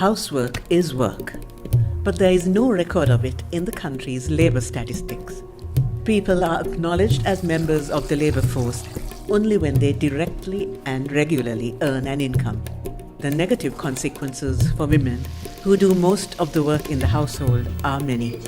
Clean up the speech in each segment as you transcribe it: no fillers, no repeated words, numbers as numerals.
Housework is work, but there is no record of it in the country's labour statistics. People are acknowledged as members of the labour force only when they directly and regularly earn an income. The negative consequences for women who do most of the work in the household are many.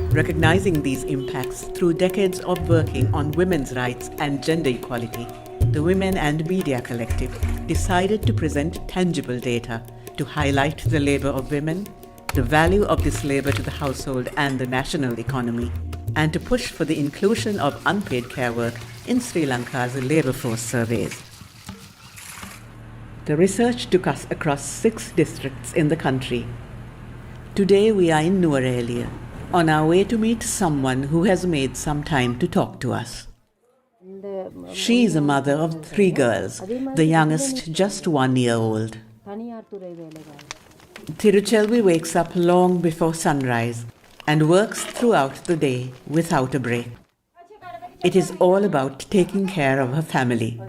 Recognizing these impacts through decades of working on women's rights and gender equality, the Women and Media Collective decided to present tangible data to highlight the labour of women, the value of this labour to the household and the national economy, and to push for the inclusion of unpaid care work in Sri Lanka's labour force surveys. The research took us across 6 districts in the country. Today we are in Nuwara, on our way to meet someone who has made some time to talk to us. She is a mother of 3 girls, the youngest just 1 year old. Tiruchelvi wakes up long before sunrise and works throughout the day without a break. It is all about taking care of her family.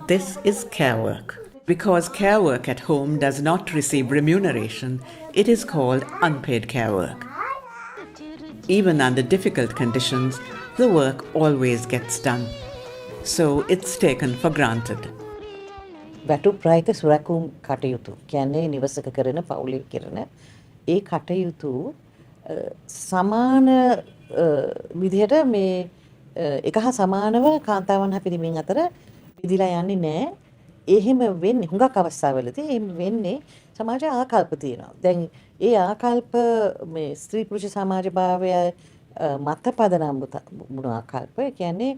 This is care work. Because care work at home does not receive remuneration, it is called unpaid care work. Even under difficult conditions, the work always gets done. So it's taken for granted. වැටු ප්‍රායිත සුරැකුම් කටයුතු කියන්නේ නිවසක කරන පවුලේ කරන ඒ කටයුතු සමාන විදිහට මේ එක හා සමානව කාන්තාවන් හා පිරිමින් අතර විදිලා යන්නේ නැහැ. එහෙම වෙන්නේ හුඟක් අවස්ථාවලදී එහෙම වෙන්නේ සමාජ ආකල්ප තියෙනවා. දැන් ඒ ආකල්ප මේ ස්ත්‍රී පුරුෂ සමාජ භාවය මත පදනම් වුණ ආකල්ප කියන්නේ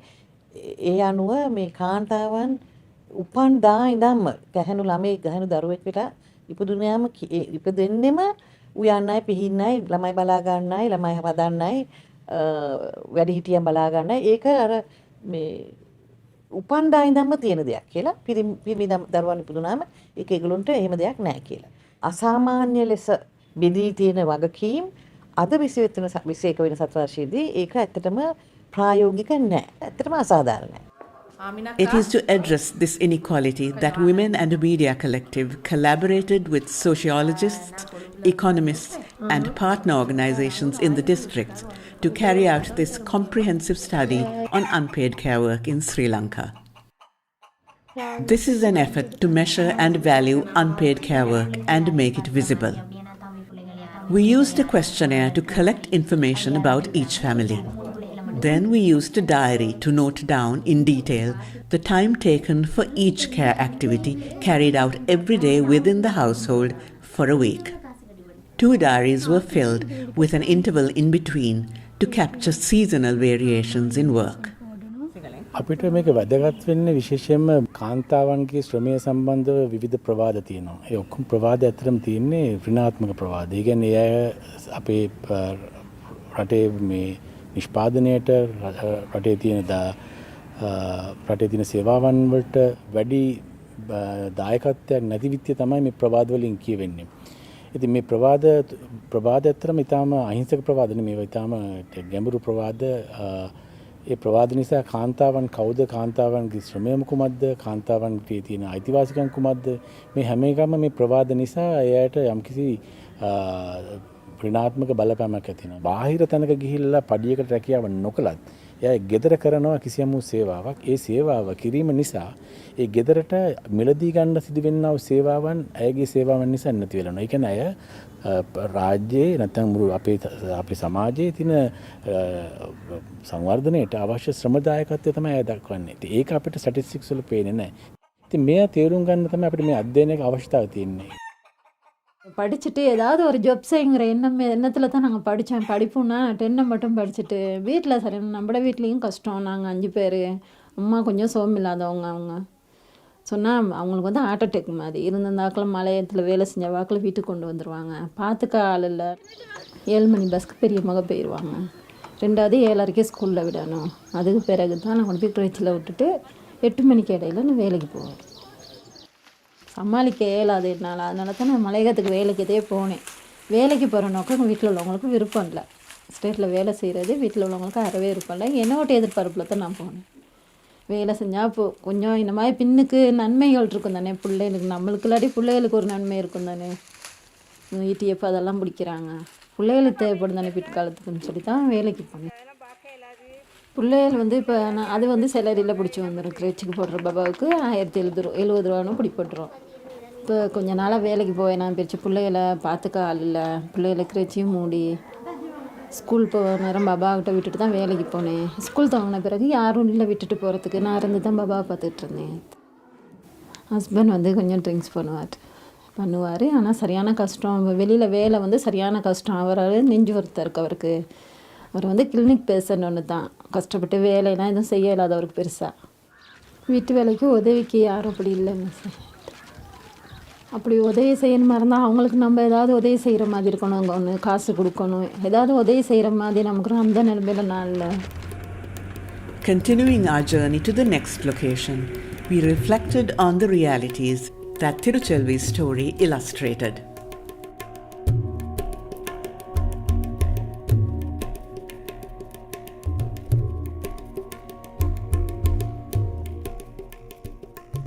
ඒ අනුව මේ කාන්තාවන් උපන් දා ඉඳන්ම ගැහණු ළමයි ගැහණු දරුවෙක් වෙලා ඉපදුනාම ඉපදෙන්නෙම උයන්නයි පිහින්නයි ළමයි බලා ගන්නයි ළමයි හදන්නයි වැඩි හිටියන් බලා ගන්නයි ඒක අර මේ උපන් දා ඉඳන්ම තියෙන දෙයක් කියලා පිරිමි දරුවන් ඉපදුනාම ඒක ඒගොල්ලන්ට එහෙම දෙයක් නැහැ කියලා. අසාමාන්‍ය ලෙස බෙදී තියෙන වගකීම් අද 21 වෙනි සතවර්ෂයේදී ඒක ඇත්තටම ප්‍රායෝගික නැහැ. ඇත්තටම අසාධාරණයි. It is to address this inequality that Women and Media Collective collaborated with sociologists, economists and partner organizations in the districts to carry out this comprehensive study on unpaid care work in Sri Lanka. This is an effort to measure and value unpaid care work and make it visible. We used a questionnaire to collect information about each family. Then we used a diary to note down in detail the time taken for each care activity carried out every day within the household for a week. 2 diaries were filled with an interval in between to capture seasonal variations in work. අපිට මේක වැදගත් වෙන්නේ විශේෂයෙන්ම කාන්තාවන්ගේ ශ්‍රමය සම්බන්ධව විවිධ ප්‍රවාද තියෙනවා. ඒ ඔක්කොම ප්‍රවාද ඇත්තටම තියෙන්නේ ඍණාත්මක ප්‍රවාද. ඒ කියන්නේ ඒ අපේ රටේ මේ නිෂ්පාදනයට රටේ තියෙන සේවාවන් වලට වැඩි දායකත්වයක් නැති විත්‍ය තමයි මේ ප්‍රවාද වලින් කියවෙන්නේ. ඉතින් මේ ප්‍රවාද ඇත්තටම ඊටාම අහිංසක ප්‍රවාද නෙමෙයි. ඊටාම ගැඹුරු ප්‍රවාද. ඒ ප්‍රවාද නිසා කාන්තාවන් කවුද, කාන්තාවන්ගේ ශ්‍රමය කුමක්ද, කාන්තාවන්ගේ තියෙන අයිතිවාසිකම් කුමක්ද, මේ හැම එකම මේ ප්‍රවාද නිසා එයාට යම්කිසි ඍණාත්මක බලපෑමක් ඇති වෙනවා. බාහිර තැනක ගිහිල්ලා පඩියකට රැකියාව නොකලත් එයා ගෙදර කරනවා කිසියම් සේවාවක්. ඒ සේවාව කිරීම නිසා ඒ ගෙදරට මිලදී ගන්න සිදුවෙනා වූ සේවාවන් ඇයගේ සේවාවන් නිසා නැති වෙලා යනවා. ඒ කියන්නේ අය රාජ්‍යයේ නැත්නම් මුළු අපේ සමාජයේ තියෙන සංවර්ධනයට අවශ්‍ය ශ්‍රම දායකත්වය තමයි අය දක්වන්නේ. ඉතින් ඒක අපිට ස්ටැටිස්ටික්ස් වල පේන්නේ නැහැ. ඉතින් මේවා තේරුම් ගන්න තමයි අපිට මේ අධ්‍යයනයක අවශ්‍යතාවය තියෙන්නේ. படிச்சுட்டு ஏதாவது ஒரு ஜாப் செய்யுங்கிற எண்ணத்தில் தான் நாங்கள் படித்தேன். படிப்புன்னா 10 மட்டும் படிச்சுட்டு வீட்டில் சரி நம்மளோட வீட்லேயும் கஷ்டம். நாங்கள் 5 பேர், அம்மா கொஞ்சம் சோகம் இல்லாதவங்க. அவங்க சொன்னால் அவங்களுக்கு வந்து ஹார்ட் அட்டாக் மாதிரி இருந்திருந்தாக்கில் மலையத்தில் வேலை செஞ்ச வாக்கில் வீட்டுக்கு கொண்டு வந்துடுவாங்க. பார்த்துக்க ஆள் இல்லை. 7 மணி பஸ்க்கு பெரிய மக போயிடுவாங்க. 2வது 7:30 ஸ்கூலில் விடணும். அதுக்கு பிறகு தான் நான் கொண்டு போய் கிரச்சில் விட்டுட்டு 8 மணிக்கு இடையில நான் வேலைக்கு போவேன். சமாளிக்க இயலாது என்னால். அதனால தான் நான் மலையகத்துக்கு வேலைக்கே போனேன். வேலைக்கு போகிற நோக்கம் வீட்டில் உள்ளவங்களுக்கு விருப்பம் இல்லை. ஸ்டேட்டில் வேலை செய்கிறது வீட்டில் உள்ளவங்களுக்கு அறவே விருப்பம் இல்லை. என்னோட எதிர்பார்ப்பில் தான் நான் போனேன். வேலை செஞ்சால் இப்போ கொஞ்சம் இந்த மாதிரி பின்னுக்கு நன்மைகள் இருக்கும் தானே பிள்ளைகளுக்கு. நம்மளுக்கு இல்லாட்டி பிள்ளைகளுக்கு ஒரு நன்மை இருக்கும் தானே. ETF அதெல்லாம் பிடிக்கிறாங்க. பிள்ளைகளுக்கு தேவைப்படுதானே பிற்காலத்துக்குன்னு சொல்லி தான் வேலைக்கு போனேன். பிள்ளைகள் வந்து இப்போ நான் அது வந்து சேலரியில் பிடிச்சி வந்துடும். கிரேச்சுக்கு போடுற பாபாவுக்கு 1770 ரூபான்னு பிடிப்பட்டுரும். இப்போ கொஞ்ச நாளாக வேலைக்கு போவேன். நான் பிரித்து பிள்ளைகளை பார்த்துக்க ஆள் இல்லை. பிள்ளைகளை கிரேச்சியும் மூடி ஸ்கூல் போக நேரம் பாபாக்கிட்ட விட்டுட்டு தான் வேலைக்கு போனேன். ஸ்கூல் தொடங்கின பிறகு யாரும் இல்லை விட்டுட்டு போகிறதுக்கு. நான் இருந்து தான் பாபாவை பார்த்துட்டு இருந்தேன். ஹஸ்பண்ட் வந்து கொஞ்சம் ட்ரிங்க்ஸ் பண்ணுவார். ஆனால் சரியான கஷ்டம். வெளியில் வேலை வந்து சரியான கஷ்டம். அவரால் நெஞ்சு வருத்தம் இருக்குது அவருக்கு. அவர் வந்து கிளினிக் பேஷண்ட் ஒன்று தான். கஷ்டப்பட்டு வேலையெல்லாம் எதுவும் செய்ய இல்லாதவருக்கு பெருசாக. வீட்டு வேலைக்கு உதவிக்கு யாரும் அப்படி இல்லைங்க சார். அப்படி உதவி செய்யணுமா இருந்தால் அவங்களுக்கு நம்ம ஏதாவது உதவி செய்கிற மாதிரி இருக்கணும். அங்கே ஒன்று காசு கொடுக்கணும். ஏதாவது உதவி செய்கிற மாதிரி நமக்கு அந்த நிலைமையில நான் இல்லை. Continuing our journey to the next location, we reflected on the realities that Tiruchelvi's story illustrated.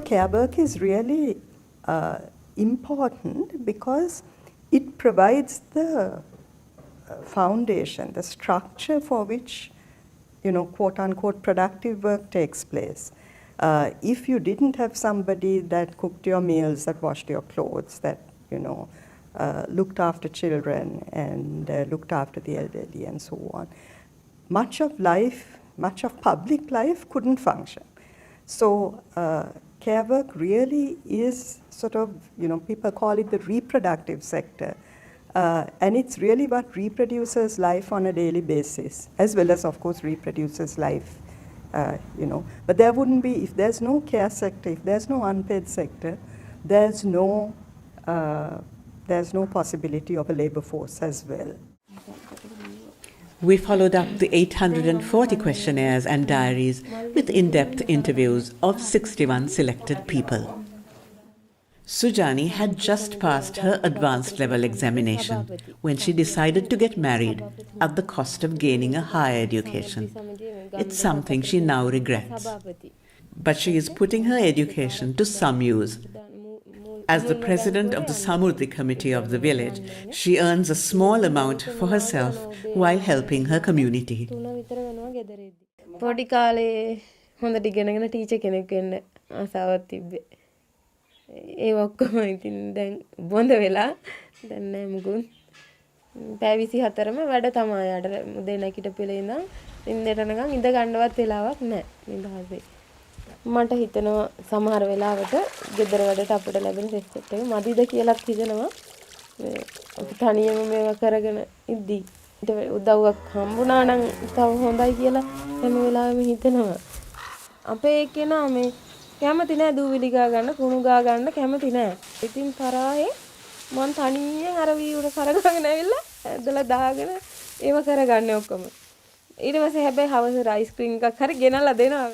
Care work is really important because it provides the foundation, the structure for which, quote unquote, productive work takes place. If you didn't have somebody that cooked your meals, that washed your clothes, that, looked after children and looked after the elderly and so on, much of public life couldn't function. So, care work really is sort of, people call it the reproductive sector. And it's really what reproduces life on a daily basis, as well as, of course, reproduces life, But there wouldn't be, if there's no care sector, if there's no unpaid sector, there's no possibility of a labor force as well. We followed up the 840 questionnaires and diaries with in-depth interviews of 61 selected people. Sujani had just passed her advanced level examination when she decided to get married at the cost of gaining a higher education. It's something she now regrets. But she is putting her education to some use. As the president of the Samurdhi committee of the village, she earns a small amount for herself while helping her community. පොඩි කාලේ හොඳට ඉගෙනගෙන teacher කෙනෙක් වෙන්න ආසාවක් තිබ්බේ. ඒ ඔක්කොම ඉතින් දැන් බොඳ වෙලා දැන් නෑ මුකුත්. පැය 24ම වැඩ තමයි යාට උදේ නැගිටපෙලේ ඉඳන් ඉන්නට නිකන් ඉඳ ගන්නවත් වෙලාවක් නෑ නිදහසේ. මට හිතෙනවා සමහර වෙලාවට ගෙදර වැඩට අපිට ලැබෙන සෙට් එක මදිද කියලාත් හිතෙනවා. අපි තනියම මේවා කරගෙන ඉද්දි උදව්වක් හම්බුණා නම් තව හොඳයි කියලා හැම වෙලාවෙම හිතෙනවා. අපේ කෙනා මේ කැමති නෑ දූවිලි ගා ගන්න කුණු ගා ගන්න කැමති නෑ. ඉතින් තරහේ මං තනියෙන් අර වීවුර කරගගෙන ඇවිල්ලා ඇදලා දාගෙන ඒව කරගන්නේ ඔක්කොම. ඊට පස්සේ හැබැයි හවස අයිස්ක්‍රීම් එකක් හරි ගෙනල්ලා දෙනවා.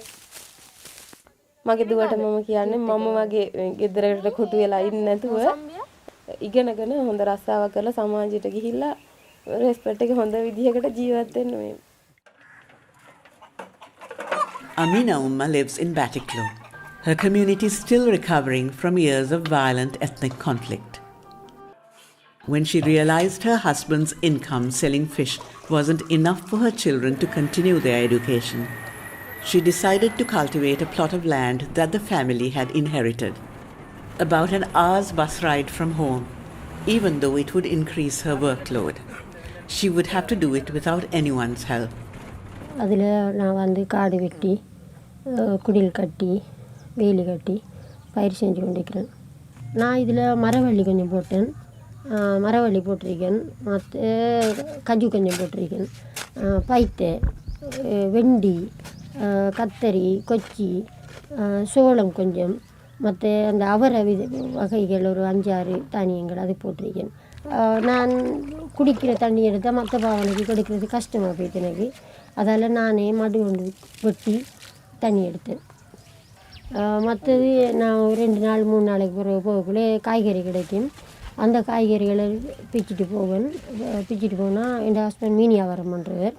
මගේ දුවට මම කියන්නේ මම වගේ ගෙදරකට කොටු වෙලා ඉන්නේ නැතුව ඉගෙනගෙන හොඳ රස්සාවක් කරලා සමාජයට ගිහිල්ලා රෙස්පෙක්ට් එක හොඳ විදිහකට ජීවත් වෙන්න ඕනේ. Amina Umma lives in Batiklo. Her community is still recovering from years of violent ethnic conflict. When she realized her husband's income selling fish wasn't enough for her children to continue their education, she decided to cultivate a plot of land that the family had inherited. About an hour's bus ride from home, even though it would increase her workload. She would have to do it without anyone's help. அதில் நான் வந்து காடு வெட்டி குடில் கட்டி வேலி கட்டி பயிர் செஞ்சு கொண்டிருக்கிறேன். நான் இதில் மரவள்ளி கொஞ்சம் போட்டேன், மரவள்ளி போட்டிருக்கேன், மற்ற கஜு கொஞ்சம் போட்டிருக்கேன், பைத்தை, வெண்டி, கத்தரி, கொச்சி, சோளம் கொஞ்சம், மற்ற அந்த அவரை வகைகள் ஒரு 5-6 தானியங்கள் அது போட்டிருக்கேன். நான் குடிக்கிற தண்ணி எடுத்தால் மற்ற பாவனைக்கு கொடுக்கறது கஷ்டமாக போயிட்டு எனக்கு. அதால் நானே மடு கொண்டு வெட்டி தண்ணி எடுத்தேன். மற்றது நான் 2 நாள் 3 நாளைக்கு பிறகு போகக்குள்ளே காய்கறி கிடைக்கும். அந்த காய்கறிகளை பிச்சுட்டு போவேன். பிச்சுட்டு போனால் என் ஹஸ்பண்ட் மீன் வியாபாரம் பண்ணுறவர்.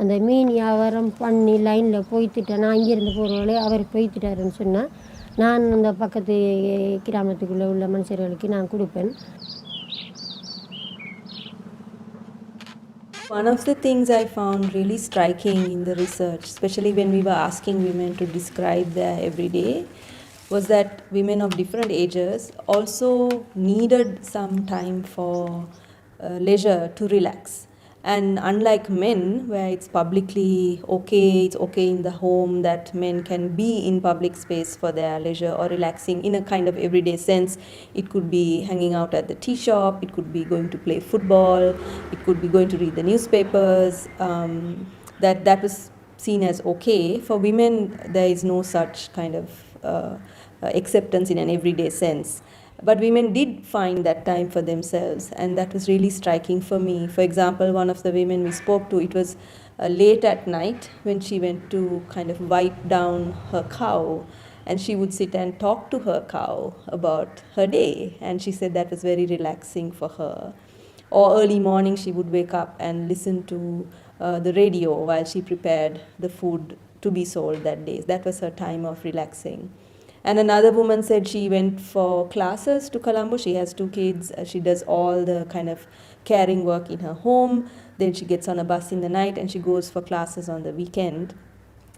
அந்த மீன் வியாபாரம் பண்ணி லைனில் போய்த்துட்டேன். நான் இங்கேருந்து போகிறவங்களே அவர் போய்த்துட்டாருன்னு சொன்னால் நான் அந்த பக்கத்து கிராமத்துக்குள்ளே உள்ள மனுஷர்களுக்கு நான் கொடுப்பேன். One of the things I found really striking in the research, especially when we were asking women to describe their everyday, was that women of different ages also needed some time for leisure to relax. And unlike men, where it's publicly okay, it's okay in the home that men can be in public space for their leisure or relaxing in a kind of everyday sense. It could be hanging out at the tea shop, it could be going to play football, it could be going to read the newspapers. That was seen as okay. For women, there is no such kind of acceptance in an everyday sense. But women did find that time for themselves, and that was really striking for me. For example, one of the women we spoke to, it was late at night when she went to kind of wipe down her cow, and she would sit and talk to her cow about her day, and she said that was very relaxing for her. Or early morning, she would wake up and listen to the radio while she prepared the food to be sold that day. That was her time of relaxing. And another woman said she went for classes to Colombo. She has 2 kids. She does all the kind of caring work in her home. Then she gets on a bus in the night and she goes for classes on the weekend.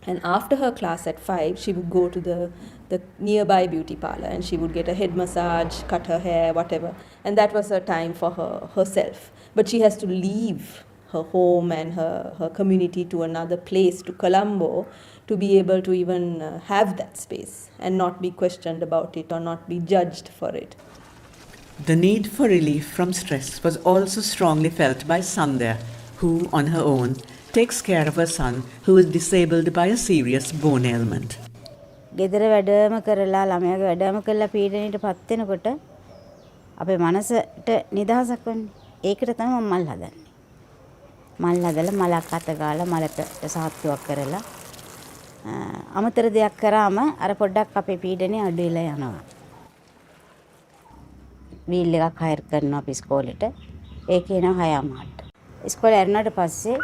And after her class at 5, she would go to the nearby beauty parlor and she would get a head massage, cut her hair, whatever. And that was her time for herself. But she has to leave her home and her community to another place, to Colombo, to be able to even have that space and not be questioned about it or not be judged for it. The need for relief from stress was also strongly felt by Sandhya, who, on her own, takes care of her son, who is disabled by a serious bone ailment. ගෙදර වැඩම කරලා ළමයාගේ වැඩම කරලා පීඩනයට පත් වෙනකොට අපේ මනසට නිදහසක් වෙන්නේ. ඒකට තමයි මම මල් හදන්නේ. මල් හදලා මලක් අත ගාලා මලට සාත්තුවක් කරලා අමතර දෙයක් කරාම අර පොඩ්ඩක් අපේ පීඩනය අඩු වෙලා යනවා. වීල් එකක් හයර් කරනවා අපි ඉස්කෝලේට. ඒකේ එනවා 6:00ට. ඉස්කෝලේ ඇරුණාට පස්සේ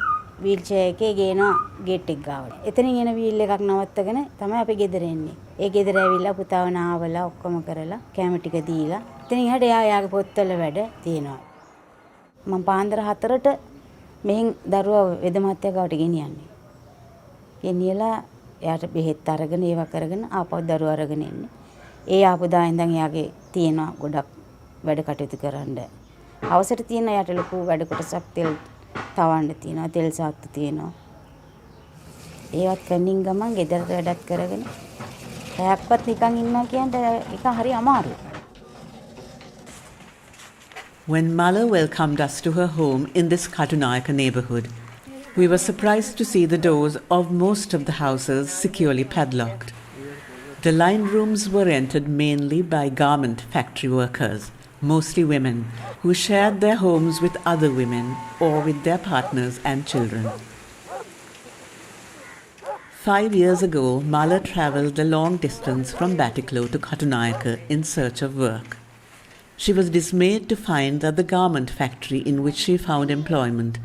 වීල් චෙයාර් එකේ ගේනවා ගේට් එක ගාවට. එතනින් එන වීල් එකක් නවත්තගෙන තමයි අපි ගෙදර එන්නේ. ඒ ගෙදර ඇවිල්ලා පුතාව නාවලා ඔක්කොම කරලා කැම ටික දීලා එතනින් එහාට එයාගේ පොත්වල වැඩ තියෙනවා. මම පාන්දර 4ට මෙහෙන් දරුවා වෙද මහත්තයා ගාවට ගෙනියන්නේ. ගෙනියලා එයාට බෙහෙත් අරගෙන ඒවා කරගෙන ආපහු දරුවා අරගෙන එන්නේ. ඒ ආපු දා ඉඳන් එයාගේ තියෙනවා ගොඩක් වැඩ කටයුතු කරන්න. අවසර තියෙන එයාට ලොකු වැඩ කොටසක් තෙල් තවන්න තියෙනවා, තෙල් සාත්තු තියෙනවා. ඒවත් කන්නින් ගමන් ගෙදරට වැඩක් කරගෙන පැයක්වත් නිකන් ඉන්නවා කියන්නේ ඒක හරි අමාරුයි. When Mala welcomed us to her home in this Katunayaka neighborhood, we were surprised to see the doors of most of the houses securely padlocked. The lined rooms were entered mainly by garment factory workers, mostly women, who shared their homes with other women or with their partners and children. 5 years ago, Mala travelled a long distance from Batiklo to Katunayaka in search of work. She was dismayed to find that the garment factory in which she found employment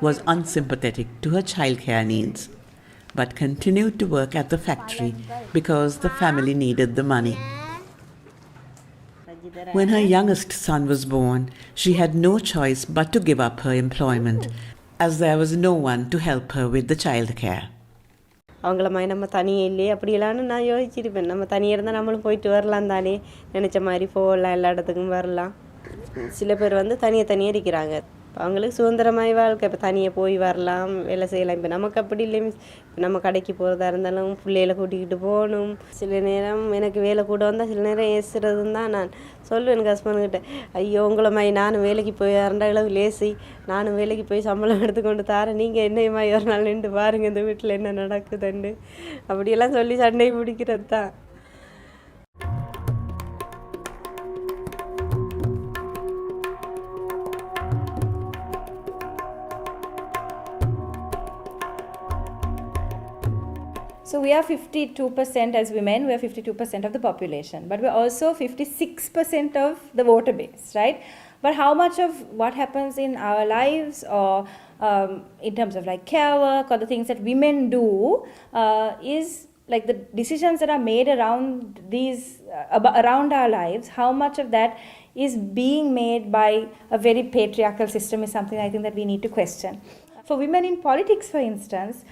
was unsympathetic to her childcare needs, but continued to work at the factory because the family needed the money. When her youngest son was born, she had no choice but to give up her employment, as there was no one to help her with the childcare. அவங்கள மாதிரி நம்ம தனியே இல்லையே அப்படியெல்லாம்னு நான் யோசிச்சிருப்பேன். நம்ம தனியாக இருந்தால் நம்மளும் போயிட்டு வரலாம் தானே, நினச்ச மாதிரி போகலாம், எல்லா இடத்துக்கும் வரலாம். சில பேர் வந்து தனியாக இருக்கிறாங்க. அவங்களுக்கு சுதந்திரமாய் வாழ்க்கை, இப்போ தனியாக போய் வரலாம், வேலை செய்யலாம். இப்போ நமக்கு அப்படி இல்லை. இப்போ நம்ம கடைக்கு போகிறதா இருந்தாலும் பிள்ளைகளை கூட்டிக்கிட்டு போகணும். சில நேரம் எனக்கு வேலை கூட வந்தால் சில நேரம் ஏசுறதுன்னு தான் நான் சொல்லுவேன் எனக்கு ஹஸ்பண்ட்கிட்ட. ஐயோ உங்களை மாதிரி நானும் வேலைக்கு போய் 2 அளவு லேசி, நானும் வேலைக்கு போய் சம்பளம் எடுத்துக்கொண்டு தாரேன், நீங்கள் என்னையுமா ஒரு நாள் நின்று பாருங்கள் இந்த வீட்டில் என்ன நடக்குதுண்டு அப்படியெல்லாம் சொல்லி சண்டை பிடிக்கிறது தான். So we are 52% as women, we are 52% of the population, but we're also 56% of the voter base, right? But how much of what happens in our lives or in terms of like care work or the things that women do is like the decisions that are made around these, around our lives, how much of that is being made by a very patriarchal system is something I think that we need to question. for women in politics, for instance,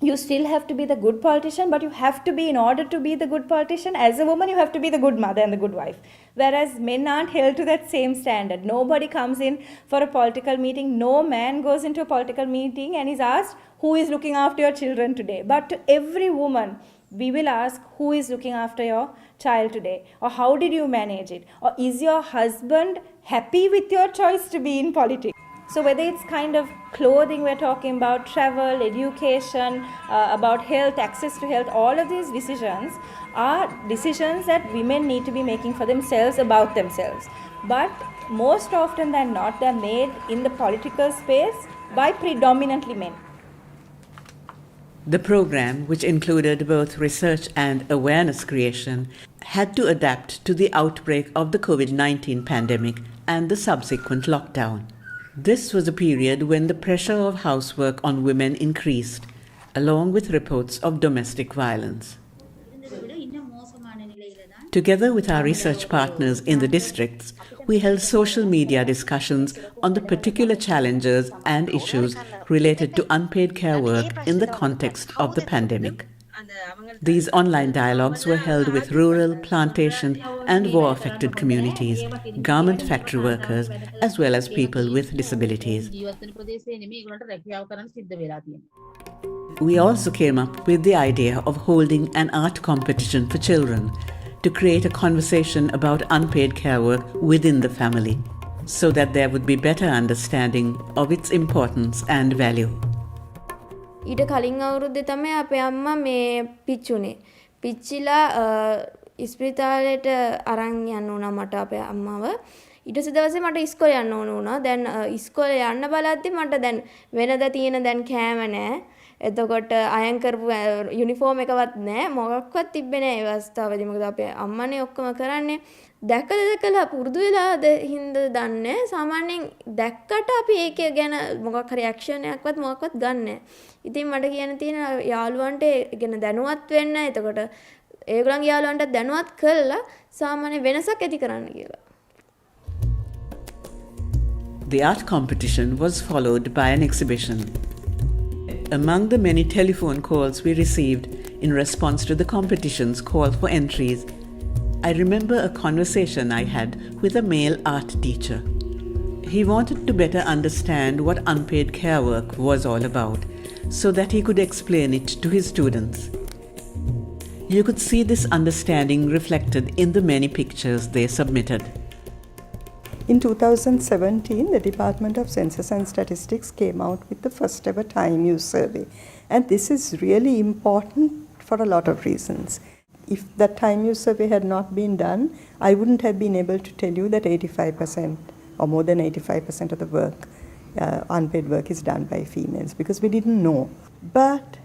you still have to be the good politician, but you have to be, in order to be the good politician, as a woman, you have to be the good mother and the good wife. Whereas men aren't held to that same standard. Nobody comes in for a political meeting. No man goes into a political meeting and is asked, who is looking after your children today? But to every woman, we will ask, who is looking after your child today? Or how did you manage it? Or is your husband happy with your choice to be in politics? So whether it's kind of clothing we're talking about, travel, education, about health, access to health, all of these decisions are decisions that women need to be making for themselves, about themselves. But most often than not, they're made in the political space by predominantly men. The program, which included both research and awareness creation, had to adapt to the outbreak of the COVID-19 pandemic and the subsequent lockdown. This was a period when the pressure of housework on women increased, along with reports of domestic violence. Together with our research partners in the districts, we held social media discussions on the particular challenges and issues related to unpaid care work in the context of the pandemic. These online dialogues were held with rural, plantation and war-affected communities, garment factory workers, as well as people with disabilities. We also came up with the idea of holding an art competition for children to create a conversation about unpaid care work within the family, so that there would be better understanding of its importance and value. ඊට කලින් අවුරුද්දේ තමයි අපේ අම්මා මේ පිච්චුනේ. පිච්චිලා ඉස්පිරිතාලේට අරන් යන්න උනා මට අපේ අම්මාව. ඊට පස්සේ දවසේ මට ඉස්කෝලේ යන්න ඕන වුණා. දැන් ඉස්කෝලේ යන්න බලද්දි මට දැන් වෙනද තියෙන දැන් කෑම නැහැ. එතකොට අයන් කරපු යුනිෆෝම් එකවත් නැහැ. මොකක්වත් තිබ්බේ නැහැ ඒ අවස්ථාවේදී. මොකද අපේ අම්මානේ ඔක්කොම කරන්නේ. දැකලා පුරුදු වෙලාද හින්දා දන්නේ. සාමාන්‍යයෙන් දැක්කට අපි ඒක ගැන මොකක් හරි ඇක්ෂන් එකක්වත් මොකක්වත් ගන්නෑ. ඉතින් මට කියන්න තියෙන යාළුවන්ට ගැන දැනුවත් වෙන්න. එතකොට ඒගොල්ලන්ගේ යාළුවන්ට දැනුවත් කළා සාමාන්‍ය වෙනසක් ඇති කරන්න කියලා. The art competition was followed by an exhibition. Among the many telephone calls we received in response to the competition's call for entries, I remember a conversation I had with a male art teacher. He wanted to better understand what unpaid care work was all about, so that he could explain it to his students. You could see this understanding reflected in the many pictures they submitted. In 2017, the Department of Census and Statistics came out with the first ever time use survey. And this is really important for a lot of reasons. If that time use survey had not been done, I wouldn't have been able to tell you that 85% or more than 85% of the work, unpaid work, is done by females, because we didn't know. But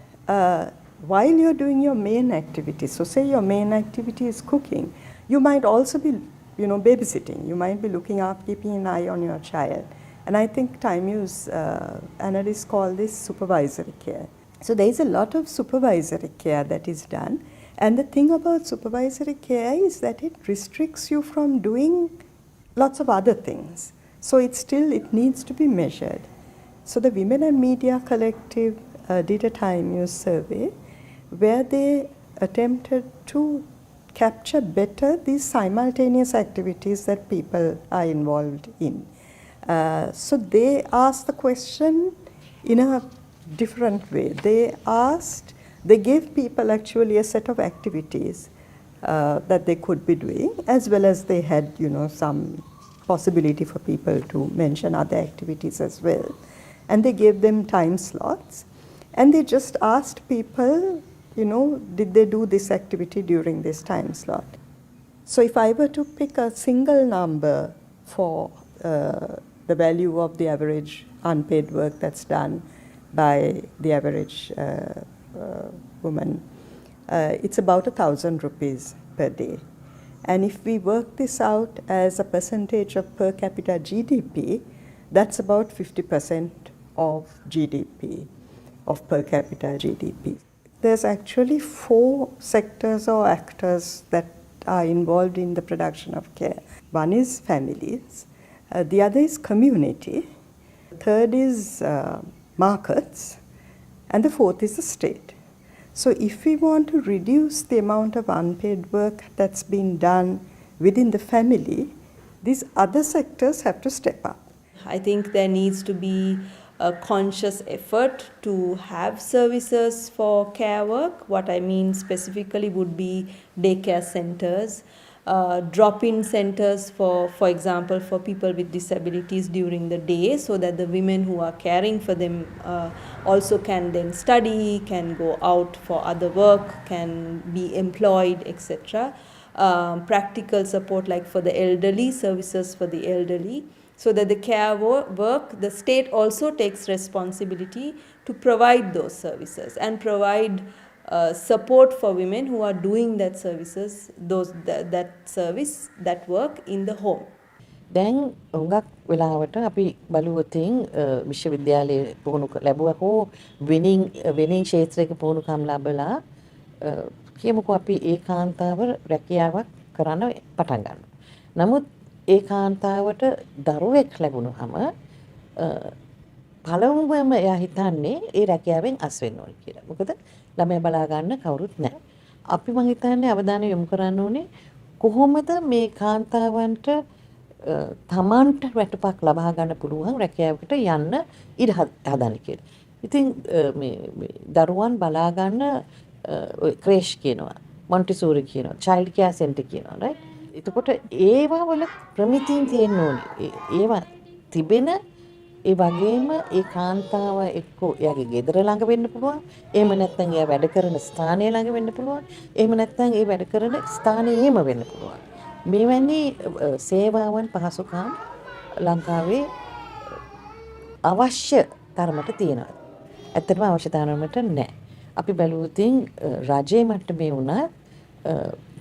while you're doing your main activity, so say your main activity is cooking, you might also be babysitting. You might be looking up, keeping an eye on your child. And I think time use analysts call this supervisory care. So there is a lot of supervisory care that is done. And the thing about supervisory care is that it restricts you from doing lots of other things. So it needs to be measured. So the Women and Media Collective did a time use survey where they attempted to capture better these simultaneous activities that people are involved in. So they asked the question in a different way. They gave people actually a set of activities that they could be doing, as well as they had, some possibility for people to mention other activities as well. And they gave them time slots. And they just asked people, did they do this activity during this time slot? So if I were to pick a single number for the value of the average unpaid work that's done by the average woman, it's about 1,000 rupees per day. And if we work this out as a percentage of per capita GDP, that's about 50% of GDP, of per capita GDP. There's actually 4 sectors or actors that are involved in the production of care. One is families, the other is community, Third is markets, and the fourth is the state. So if we want to reduce the amount of unpaid work that's been done within the family, these other sectors have to step up. I think there needs to be a conscious effort to have services for care work. What I mean specifically would be daycare centers, drop-in centers for example, for people with disabilities during the day, so that the women who are caring for them also can then study, can go out for other work, can be employed, etc. Practical support like for the elderly, services for the elderly, so that the care work, the state also takes responsibility to provide those services and provide support for women who are doing that services, that service, that work in the home. දැන් හුඟක් වෙලාවට අපි බලුවතින් විශ්වවිද්‍යාලයේ පුහුණු ලැබුවා හෝ වෙනින් ක්ෂේත්‍රයක පුහුණුකම් ලැබලා කියමුකෝ අපි ඒකාන්තාව රැකියාවක් කරන්න පටන් ගන්නවා. නමුත් ඒකාන්තාවට දරුවෙක් ලැබුණාම පළමුවම එයා හිතන්නේ ඒ රැකියාවෙන් අස් වෙන්න ඕනේ කියලා. මොකද ළමයා බලා ගන්න කවුරුත් නැහැ. අපි මං හිතන්නේ අවධානය යොමු කරන්න ඕනේ කොහොමද මේ කාන්තාවන්ට තමන්ට වැටුපක් ලබා ගන්න පුළුවන් රැකියාවකට යන්න ඉඩ හදන්න කියලා. ඉතින් මේ දරුවන් බලා ගන්න ක්‍රේෂ් කියනවා, මොන්ටිසෝරි කියනවා, චයිල්ඩ් කෙයාර් සෙන්ටර් කියනවා, right? එතකොට ඒවා වල ප්‍රමිතින් තියෙන්න ඕනේ. ඒවා තිබෙන ඒ වගේම ඒ කාන්තාව එක්ක එයාගේ ගෙදර ළඟ වෙන්න පුළුවන්. එහෙම නැත්නම් එයා වැඩ කරන ස්ථානය ළඟ වෙන්න පුළුවන්. එහෙම නැත්නම් ඒ වැඩ කරන ස්ථානයේම වෙන්න පුළුවන්. මෙවැනි සේවාවන් පහසුකම් ලංකාවේ අවශ්‍ය තරමට තියෙනවා. ඇත්තටම අවශ්‍ය තරමට නැහැ. අපි බැලුවොත් රජයේ මට්ටමේ වුණත්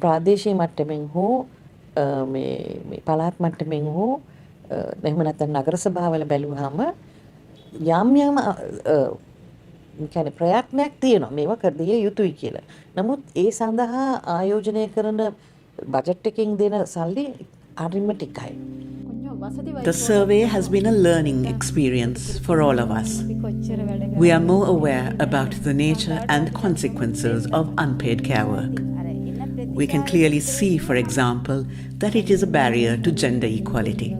ප්‍රාදේශීය මට්ටමින් හෝ මේ පළාත් මට්ටමින් හෝ එහෙම නැත්නම් නගර සභාවල බැලුවාම යම් කියන්නේ ප්‍රයත්නයක් තියෙනවා මේවා කර දිය යුතුයි කියලා. නමුත් ඒ සඳහා ආයෝජනය කරන බජට් එකකින් දෙන සල්ලි හරිම ටිකයි. The survey has been a learning experience for all of us. We are more aware about the nature and consequences of unpaid care work. We can clearly see, for example, that it is a barrier to gender equality.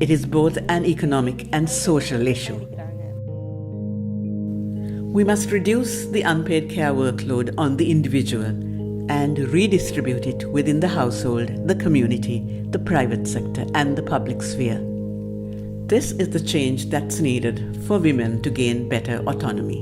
It is both an economic and social issue. We must reduce the unpaid care workload on the individual and redistribute it within the household, the community, the private sector, and the public sphere. This is the change that's needed for women to gain better autonomy.